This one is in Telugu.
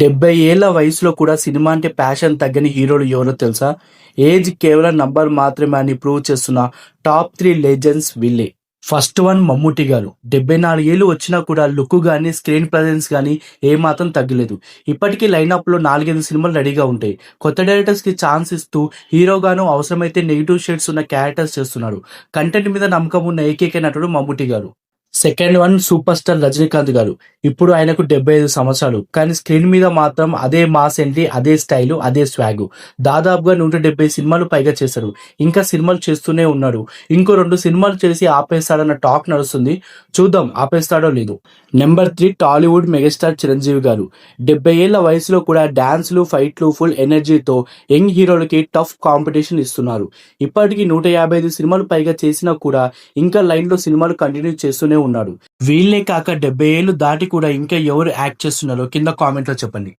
70 ఏళ్ల వయసులో కూడా సినిమా అంటే ప్యాషన్ తగ్గని హీరోలు ఎవరో తెలుసా? ఏజ్ కేవలం నంబర్ మాత్రమే అని ప్రూవ్ చేస్తున్న టాప్ 3 లెజెండ్స్ వీళ్ళే. ఫస్ట్ వన్ మమ్ముట్టి గారు. 74 ఏళ్ళు వచ్చినా కూడా లుక్ గానీ, స్క్రీన్ ప్రెజెన్స్ గానీ ఏమాత్రం తగ్గలేదు. ఇప్పటికీ లైనప్‌లో 4, 5 సినిమాలు రెడీగా ఉంటాయి. కొత్త డైరెక్టర్స్‌కి ఛాన్స్ ఇస్తూ హీరోగాను అవసరమైతే నెగెటివ్ షేడ్స్ ఉన్న క్యారెక్టర్స్ చేస్తున్నాడు. కంటెంట్ మీద నమ్మకం ఉన్న ఏకైక నటుడు మమ్ముట్టి గారు. Second one super star Rajinikanth గారు. ఇప్పుడు ఆయనకు 75 సంవత్సరాలు. కానీ స్క్రీన్ మీద మాత్రం అదే మాస్ ఎంట్రీ, అదే స్టైలు, అదే స్వాగు. దాదాపుగా 170 సినిమాలు పైగా చేశాడు. ఇంకా సినిమాలు చేస్తూనే ఉన్నాడు. ఇంకో 2 సినిమాలు చేసి ఆపేస్తాడన్న టాక్ నడుస్తుంది. చూద్దాం ఆపేస్తాడో లేదో. నెంబర్ 3 టాలీవుడ్ మెగాస్టార్ చిరంజీవి గారు. 70 ఏళ్ల వయసులో కూడా డాన్స్లు, ఫైట్లు, ఫుల్ ఎనర్జీతో యంగ్ హీరోలకి టఫ్ కాంపిటీషన్ ఇస్తున్నారు. ఇప్పటికీ 155 సినిమాలు పైగా చేసినా కూడా ఇంకా లైన్లో సినిమాలు కంటిన్యూ చేస్తూనే ఉన్నాడు. వీళ్ళే కాక 70 ఏళ్ళు దాటి కూడా ఇంకా ఎవరు యాక్ట్ చేస్తున్నారో కింద కామెంట్లో చెప్పండి.